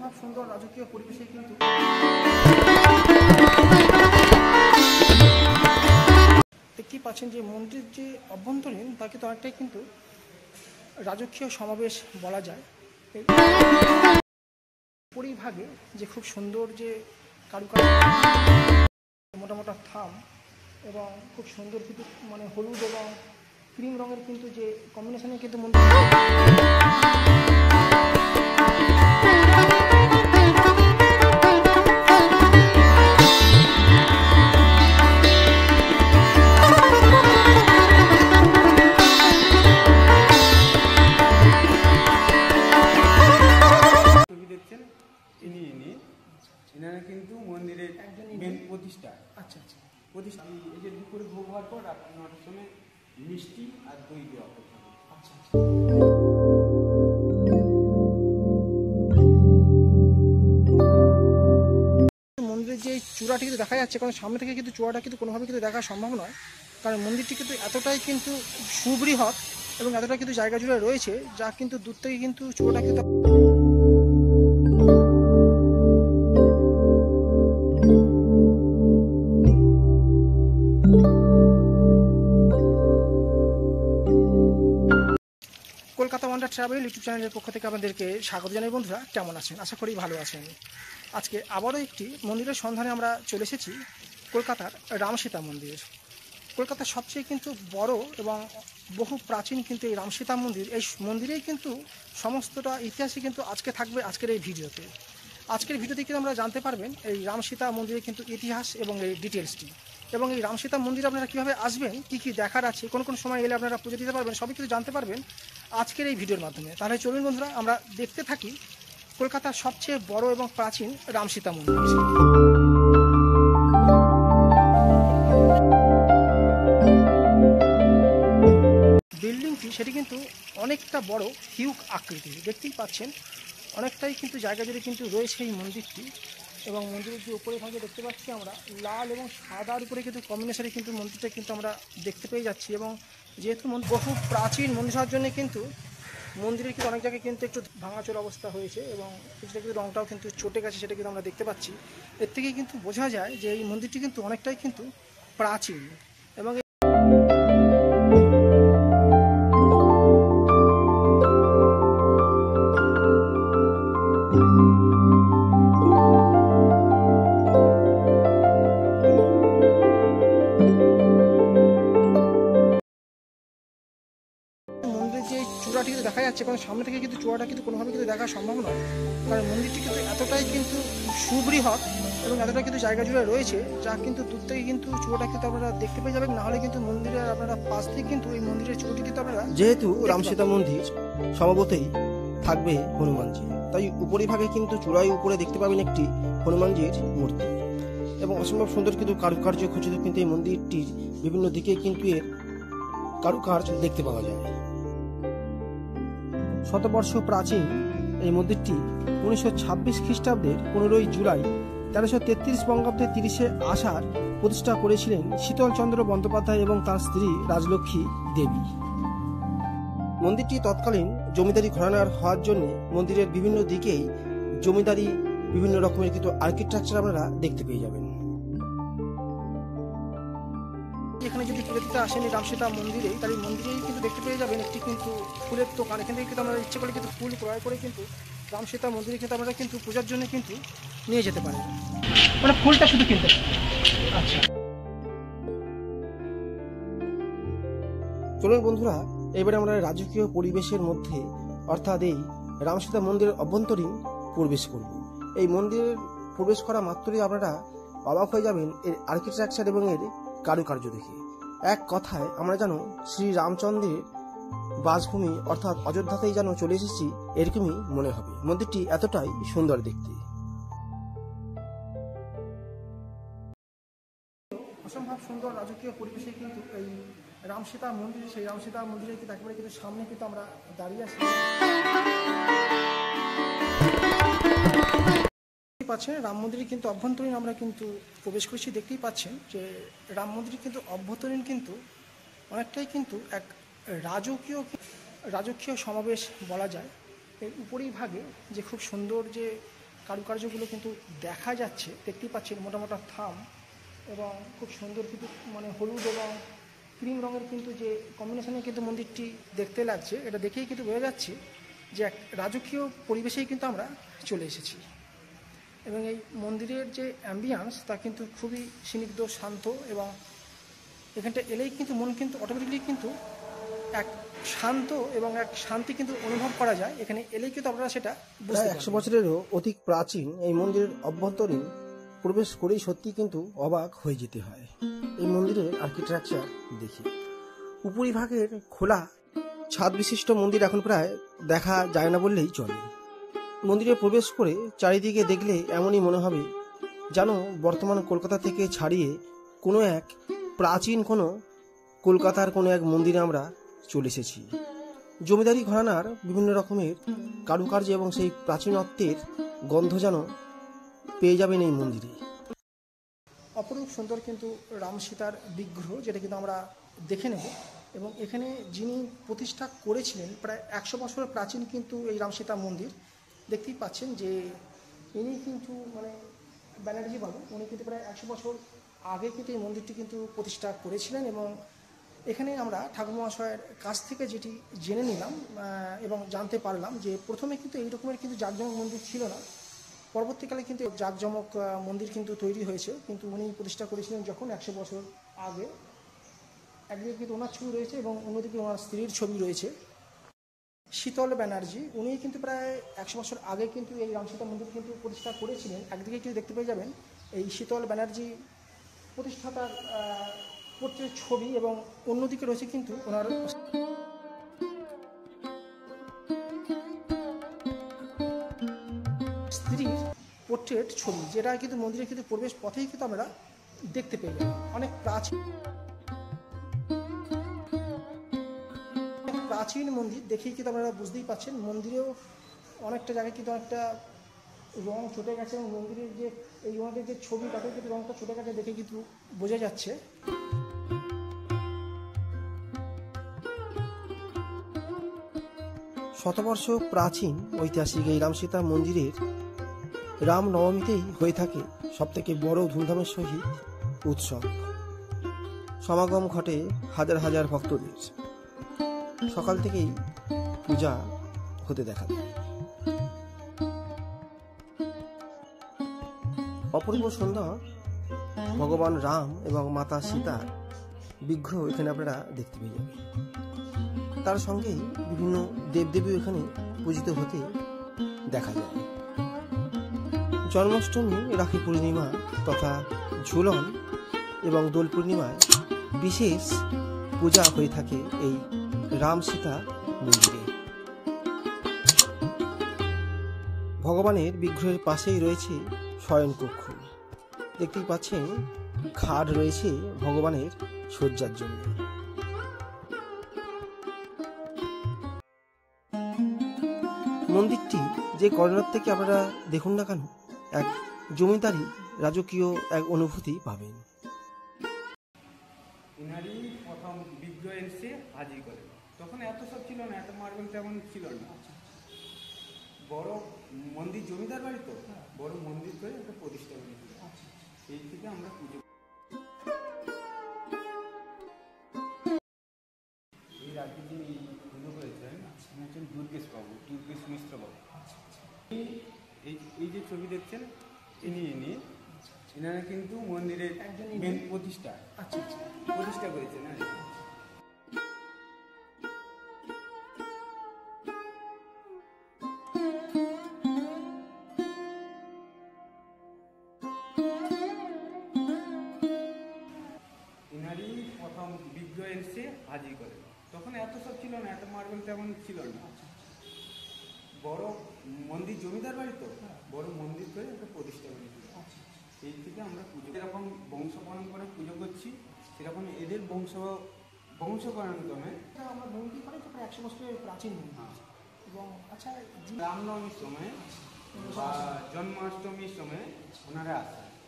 অসম্ভব সুন্দর রাজকীয় পরিবেশে কিন্তু দেখতেই পাচ্ছেন যে মন্দির যে অভ্যন্তরীণ তা কিন্তু অনেকটাই কিন্তু রাজকীয় সমাবেশ বলা যায়। পরিভাগে যে খুব সুন্দর যে কারুকার্য, মোটা মোটা থাম এবং খুব সুন্দর কিন্তু মানে হলুদ এবং ক্রিম রঙের কিন্তু যে কম্বিনেশনে কিন্তু মন্দির এনারা কিন্তু মন্দিরের মেন প্রতিষ্ঠা। আচ্ছা আচ্ছা, প্রতিষ্ঠা এই যে দুপুরে ভোগ হওয়ার পর রাত 9টার সময় মিষ্টি আর দই দেওয়া হবে। আচ্ছা আচ্ছা। মন্দিরের যে চূড়াটি কিন্তু দেখা যাচ্ছে, কারণ সামনে থেকে কিন্তু চূড়াটা কিন্তু কোনোভাবে কিন্তু দেখা সম্ভব নয়, কারণ মন্দিরটি কিন্তু এতটাই কিন্তু সুবৃহৎ এবং এতটাই কিন্তু জায়গা জুড়ে রয়েছে যা কিন্তু দূর থেকে কিন্তু চূড়াটা কিন্তু কলকাতা ওয়ান্ডার ট্রাভেল ইউটিউব চ্যানেলের পক্ষ থেকে আপনাদেরকে স্বাগত জানাই। বন্ধুরা কেমন আছেন? আশা করি ভালো আছেন। আজকে আবারও একটি মন্দিরের সন্ধানে আমরা চলে এসেছি কলকাতার রামসীতা মন্দির। কলকাতার সবচেয়ে কিন্তু বড় এবং বহু প্রাচীন কিন্তু এই রামসীতা মন্দির, এই মন্দিরেই কিন্তু সমস্তটা ইতিহাসই কিন্তু আজকে থাকবে আজকের এই ভিডিওতে। আজকের ভিডিওতে কিন্তু আমরা জানতে পারবেন এই রামসীতা মন্দিরের কিন্তু ইতিহাস এবং এই ডিটেলসটি, এবং এই রামসীতা মন্দিরে আপনারা কীভাবে আসবেন, কী কী দেখার আছে, কোন কোন সময় এলে আপনারা পুজো দিতে পারবেন, সবই কিন্তু জানতে পারবেন আজকের এই ভিডিওর মাধ্যমে। তাহলে চলুন বন্ধুরা আমরা দেখতে থাকি কলকাতার সবচেয়ে বড় এবং প্রাচীন রামসীতা মন্দির। বিল্ডিংটি সেটি কিন্তু অনেকটা বড় হিউক আকৃতির, দেখতেই পাচ্ছেন অনেকটাই কিন্তু জায়গা জুড়ে কিন্তু রয়েছে এই মন্দিরটি। এবং মন্দিরের যে উপরে ভাগে দেখতে পাচ্ছি আমরা লাল এবং সাদার উপরে কিন্তু কম্বিনেশনে কিন্তু মন্দিরটা কিন্তু আমরা দেখতে পেয়ে যাচ্ছি। এবং যেহেতু বহু প্রাচীন মন্দির হওয়ার জন্য কিন্তু মন্দিরের কিন্তু অনেক জায়গায় কিন্তু একটু ভাঙাচোর অবস্থা হয়েছে এবং কিছুটা কিন্তু রঙটাও কিন্তু চটে গেছে, সেটা কিন্তু আমরা দেখতে পাচ্ছি। এর থেকে কিন্তু বোঝা যায় যে এই মন্দিরটি কিন্তু অনেকটাই কিন্তু প্রাচীন। এবং চূড়াটি কিন্তু দেখা যাচ্ছে, কারণ সামনে থেকে কিন্তু চূড়াটা কিন্তু কোনোভাবে কিন্তু দেখা সম্ভব নয়, কারণ মন্দিরটি কিন্তু এতটাই কিন্তু সুবৃহৎ এবং এতটাই কিন্তু জায়গা জুড়ে রয়েছে যা কিন্তু দূর থেকে কিন্তু চূড়াটা কিন্তু আপনারা দেখতে পেয়ে যাবেন। নাহলে কিন্তু মন্দিরের আপনারা পাশ থেকে কিন্তু এই মন্দিরের চূড়াটি কিন্তু আপনারা, যেহেতু রামসীতা মন্দির স্বভাবতই থাকবে হনুমানজি, তাই উপরিভাগে কিন্তু চূড়ায় উপরে দেখতে পাবেন একটি হনুমানজির মূর্তি এবং অসম্ভব সুন্দর কিন্তু কারুকার্য খচিত কিন্তু এই মন্দিরটির বিভিন্ন দিকে কিন্তু এর কারুকার্য দেখতে পাওয়া যায়। শতবর্ষ প্রাচীন এই মন্দিরটি 1926 খ্রিস্টাব্দের 15ই জুলাই 1333 বঙ্গাব্দে 30শে আষাঢ় প্রতিষ্ঠা করেছিলেন শীতলচন্দ্র বন্দ্যোপাধ্যায় এবং তার স্ত্রী রাজলক্ষ্মী দেবী। মন্দিরটি তৎকালীন জমিদারি ঘরানার হওয়ার জন্য মন্দিরের বিভিন্ন দিকেই জমিদারি বিভিন্ন রকমের কিন্তু আর্কিটেকচার আপনারা দেখতে পেয়ে যাবেন। এখানে যদি পুজো দিতে আসেন এই রামসীতা মন্দিরে, তাহলে এই মন্দিরেই কিন্তু দেখতে পেয়ে যাবেন একটি কিন্তু ফুলের দোকান। এখান থেকে কিন্তু আমরা ইচ্ছে করে কিন্তু ফুল ক্রয় করে কিন্তু রামসীতা মন্দিরে কিন্তু আমরা কিন্তু পূজার জন্য কিন্তু নিয়ে যেতে পারি, মানে ফুলটা শুধু কিনতে। আচ্ছা চলুন বন্ধুরা, এবারে আমরা রাজকীয় পরিবেশের মধ্যে অর্থাৎ এই রামসীতা মন্দিরের অভ্যন্তরীণ প্রবেশ করব। এই মন্দিরের প্রবেশ করা মাত্রই আপনারা অবাক হয়ে যাবেন এর আর্কিটেকচার এবং এর কারুকার্য দেখে। এক কথায় আমরা যেন শ্রী রামচন্দ্রের বাসভূমি অর্থাৎ অযোধ্যাতেই যেন চলে এসেছি এরকমই মনে হবে। মন্দিরটি এতটাই সুন্দর দেখতে। অসম্ভব সুন্দর রাজকীয় পরিবেশে কিন্তু এই রামসীতা মন্দির, সেই রামসীতা মন্দিরে কিন্তু একেবারে কিন্তু সামনে কিন্তু আমরা দাঁড়িয়ে আছি। পাচ্ছেন রাম মন্দিরে কিন্তু অভ্যন্তরীণ আমরা কিন্তু প্রবেশ করছি। দেখতেই পাচ্ছেন যে রাম মন্দিরে কিন্তু অভ্যন্তরীণ কিন্তু অনেকটাই কিন্তু এক রাজকীয় সমাবেশ বলা যায়। এর উপরিভাগে যে খুব সুন্দর যে কারুকার্যগুলো কিন্তু দেখা যাচ্ছে, দেখতেই পাচ্ছেন মোটা মোটা থাম এবং খুব সুন্দর কিন্তু মানে হলুদ এবং ক্রিম রঙের কিন্তু যে কম্বিনেশনে কিন্তু মন্দিরটি দেখতে লাগছে, এটা দেখেই কিন্তু বোঝা যাচ্ছে যে এক রাজকীয় পরিবেশেই কিন্তু আমরা চলে এসেছি। এবং এই মন্দিরের যে অ্যাম্বিয়েন্স তা কিন্তু খুবই স্নিগ্ধ, শান্ত, এবং এখানটা এলেই কিন্তু মন কিন্তু অটোমেটিকলি কিন্তু এক শান্ত এবং এক শান্তি কিন্তু অনুভব করা যায়। এখানে এলেই কিন্তু আপনারা সেটা প্রায় 100 বছরেরও অধিক প্রাচীন এই মন্দিরের অভ্যন্তরীণ প্রবেশ করেই সত্যি কিন্তু অবাক হয়ে যেতে হয়। এই মন্দিরের আর্কিটেকচার দেখি, উপরিভাগের খোলা ছাদ বিশিষ্ট মন্দির এখন প্রায় দেখা যায় না বললেই চলে। মন্দিরে প্রবেশ করে চারিদিকে দেখলে এমনই মনে হবে যেন বর্তমান কলকাতা থেকে ছাড়িয়ে কোনো এক প্রাচীন কোনো কলকাতার কোনো এক মন্দিরে আমরা চলে এসেছি। জমিদারি ঘরানার বিভিন্ন রকমের কারুকার্য এবং সেই প্রাচীনত্বের গন্ধ যেন পেয়ে যাবেন এই মন্দিরে। অপরূপ সুন্দর কিন্তু রাম সীতার বিগ্রহ, যেটা কিন্তু আমরা দেখে নেব। এবং এখানে যিনি প্রতিষ্ঠা করেছিলেন, প্রায় 100 বছরের প্রাচীন কিন্তু এই রাম সীতা মন্দির, দেখতেই পাচ্ছেন যে ইনি কিন্তু মানে ব্যানার্জি বাবু, উনি কিন্তু প্রায় 100 বছর আগে কিন্তু এই মন্দিরটি কিন্তু প্রতিষ্ঠা করেছিলেন। এবং এখানে আমরা ঠাকুর মহাশয়ের কাছ থেকে যেটি জেনে নিলাম এবং জানতে পারলাম যে প্রথমে কিন্তু এই রকমের কিন্তু জাঁকজমক মন্দির ছিল না, পরবর্তীকালে কিন্তু জাঁকজমক মন্দির কিন্তু তৈরি হয়েছে। কিন্তু উনি প্রতিষ্ঠা করেছিলেন যখন 100 বছর আগে। একদিকে কিন্তু ওনার ছবি রয়েছে এবং অন্যদিকে ওনার স্ত্রীর ছবি রয়েছে, শীতল ব্যানার্জি। উনি কিন্তু প্রায় 100 বছর আগে কিন্তু এই রামসীতা মন্দির কিন্তু প্রতিষ্ঠা করেছিলেন। একদিকে কিন্তু দেখতে পেয়ে যাবেন এই শীতল ব্যানার্জি প্রতিষ্ঠাতার পোর্ট্রেট ছবি, এবং অন্যদিকে রয়েছে কিন্তু ওনার স্ত্রীর পোর্ট্রেট ছবি, যেটা কিন্তু মন্দিরের কিন্তু প্রবেশ পথেই কিন্তু আমরা দেখতে পেয়ে যাই। অনেক প্রাচীন মন্দির দেখেই কিন্তু আপনারা বুঝতেই পাচ্ছেন মন্দিরেও অনেকটা জায়গায় কিন্তু অনেকটা রং চটে গেছে, এবং মন্দিরের যে এই ওনাদের যে ছবি তাতে কিন্তু রংটা চটে গেছে দেখে কিন্তু বোঝা যাচ্ছে। শতবর্ষ প্রাচীন ঐতিহাসিক এই রামসীতা মন্দিরের রামনবমীতেই হয়ে থাকে সবথেকে বড় ধুমধামের সহিত উৎসব। সমাগম ঘটে হাজার হাজার ভক্তদের। সকাল থেকেই পূজা হতে দেখা যায়। অপূর্ব সুন্দর ভগবান রাম এবং মাতা সীতার বিগ্রহ এখানে আপনারা দেখতে পেয়ে যাবেন। তার সঙ্গেই বিভিন্ন দেবদেবী এখানে পূজিত হতে দেখা যায়। জন্মাষ্টমী, রাখি পূর্ণিমা তথা ঝুলন এবং দোল পূর্ণিমায় বিশেষ পূজা হয়ে থাকে এই রাম সীতা মন্দিরে। ভগবানের বিগ্রহের পাশেই রয়েছে শয়নকক্ষ। দেখতেই পাচ্ছেন খাট রয়েছে ভগবানের শয্যার জন্য। মন্দিরটি যে কর্নার থেকে আপনারা দেখুন না কেন, এক জমিদারি রাজকীয় এক অনুভূতি পাবেন। ইনারি প্রথম বিগ্রহ এসে হাজির করে, তখন এত সব ছিল না, এত মার্বেল তেমন ছিল না। বড় মন্দির, জমিদার বাড়ি তো বড় মন্দির করে একটা প্রতিষ্ঠা করেছিল। এই থেকে আমরা পুজো, এই রাজ্যে যিনি পুজো করেছেন তিনি হচ্ছেন দুর্গেশ বাবু, দুর্গেশ মিশ্র বাবু। এই যে ছবি দেখছেন ইনি এনারা কিন্তু মন্দিরের মেন প্রতিষ্ঠা করেছেন। ইনারি প্রথম বিগ্রহ এসে হাজির করে, তখন এত সব ছিল না, এত মার্বেল তেমন ছিল না। বড় মন্দির, জমিদার বাড়ি তো বড় মন্দির করে একটা প্রতিষ্ঠা করেছিল। এই থেকে আমরা পুজো, যেরকম বংশ পরম্পরায় পুজো করছি সেরকম এদের বংশ পরায়ণক্রমে আমরা মন্দির করে তো প্রায় 100 বছরের প্রাচীন মন্দির। এবং আচ্ছা, রামনবমীর সময় বা জন্মাষ্টমীর সময় ওনারা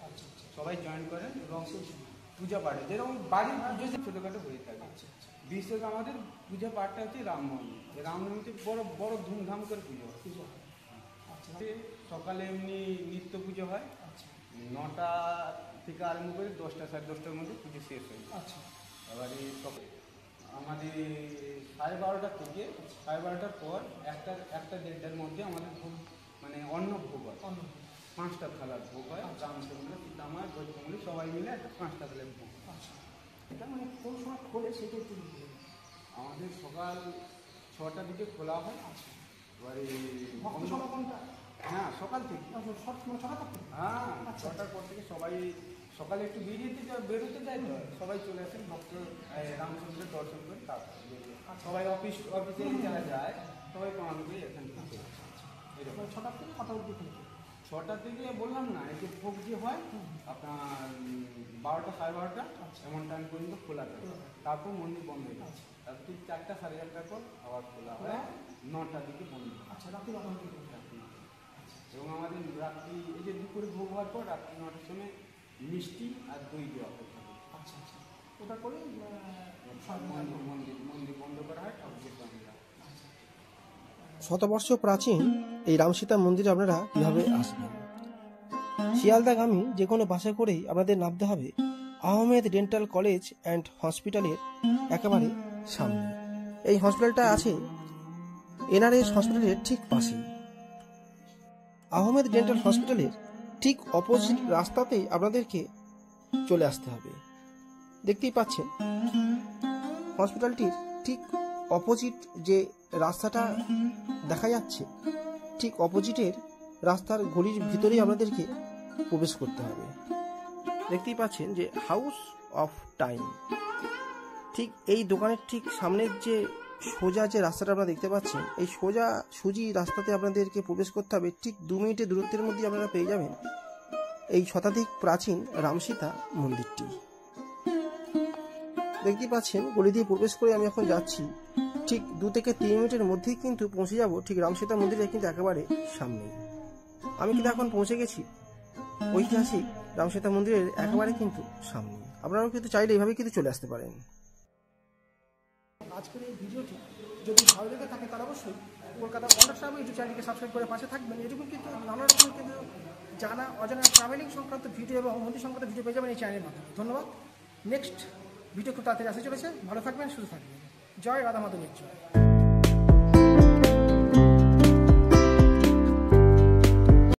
আসেন, সবাই জয়েন করেন এবং পূজা পাঠে যেরকম বাড়ির পুজো ছোটোখাটো হয়ে থাকে। বিশেষ আমাদের পূজা পাঠটা হচ্ছে রামনবমী। রামনবমীতে বড় বড় ধুমধাম করে পুজো হয়। সকালে এমনি নিত্য পুজো হয়, 9টা থেকে আরম্ভ করে 10টা সাড়ে 10টার মধ্যে পুজো শেষ হয়। এবারে আমাদের 12:30 থেকে 12:30 পর একটা 1:30টার মধ্যে আমাদের ভোগ মানে অন্ন ভোগ হয়, 5টা থালার ভোগ হয়। রামচন্দ্র সীতামা গৌতমী সবাই মিলে একটা 5টা থালার ভোগ। এটা মানে কোন সময় খোলে সেটা একটু আমাদের সকাল 6টার দিকে খোলা হয়। এবারে হ্যাঁ সকাল থেকে, হ্যাঁ 6টার পর থেকে সবাই সকালে একটু বেরোতে যায় তো, সবাই চলে আসেন ভক্ত রামচন্দ্রের দর্শন করে। তারপর সবাই অফিসে যারা যায় সবাই প্রণাম করে এখান থেকে এরকম। 6টা থেকে কটা অবধি খোলে? 6টা থেকে বললাম না, এই যে ভোগ যে হয় আপনার 12টা সাড়ে 12টা এমন টাইম পর্যন্ত খোলা থাকে। তারপর মন্দির বন্ধ হয়ে যায়। তারপর ঠিক 4টা সাড়ে 4টার পর আবার খোলা হয়, 9টার দিকে বন্ধ হয়। আচ্ছা, রাত্রি 9টার দিকে। এবং আমাদের রাত্রি এই যে দুপুরে ভোগ হওয়ার পর রাত্রি 9টার সময় মিষ্টি আর দই দেওয়া হয়ে থাকে। আচ্ছা আচ্ছা, ওটা করে মন্দির বন্ধ করা হয়। শতবর্ষ প্রাচীন এই রামসীতা মন্দিরে আপনারা কিভাবে আসবেন? শিয়ালদাগামী যে কোনো বাসে করেই আপনাদের নামতে হবে আহমেদ ডেন্টাল কলেজ অ্যান্ড হসপিটালের একেবারে সামনে। এই হসপিটালটা আছে এনআরএস হসপিটালের ঠিক পাশেই। আহমেদ ডেন্টাল হসপিটালের ঠিক অপোজিট রাস্তাতেই আপনাদেরকে চলে আসতে হবে। দেখতেই পাচ্ছেন হসপিটালটির ঠিক অপোজিট যে রাস্তাটা দেখা যাচ্ছে, ঠিক অপোজিটের রাস্তার গলির ভিতরেই আপনাদেরকে প্রবেশ করতে হবে। দেখতেই পাচ্ছেন যে হাউস অফ টাইম, ঠিক এই দোকানের ঠিক সামনের যে সোজা যে রাস্তাটা আপনারা দেখতে পাচ্ছেন, এই সোজা সুজি রাস্তাতে আপনাদেরকে প্রবেশ করতে হবে। ঠিক 2 মিনিটের দূরত্বের মধ্যে আপনারা পেয়ে যাবেন এই শতাধিক প্রাচীন রামসীতা মন্দিরটি। দেখতেই পাচ্ছেন গলি দিয়ে প্রবেশ করে আমি এখন যাচ্ছি, ঠিক 2 থেকে 3 মিনিটের মধ্যেই কিন্তু পৌঁছে যাব ঠিক রামসীতা মন্দিরের কিন্তু একেবারে সামনেই। আমি কিন্তু এখন পৌঁছে গেছি ঐতিহাসিক রামসীতা মন্দিরের একেবারে কিন্তু সামনে। আপনারাও কিন্তু চাইলে এইভাবে কিন্তু চলে আসতে পারেন। আজকের এই ভিডিওটি যদি ভালো লেগে থাকে তাহলে অবশ্যই কলকাতা ওয়ান্ডার ট্রাভেল ইউটিউব চ্যানেলকে সাবস্ক্রাইব করে পাশে থাকবেন। এরকম কিন্তু নানা রকম কিন্তু জানা অজানা ট্রাভেলিং সংক্রান্ত ভিডিও এবং মন্দির সংক্রান্ত ভিডিও পেয়ে যাবেন এই চ্যানেলের মাধ্যমে। ধন্যবাদ। নেক্সট ভিডিও খুব তাড়াতাড়ি আসতে চলেছে। ভালো থাকবেন, সুস্থ থাকবেন। জয় রাধা মাধবের জয়।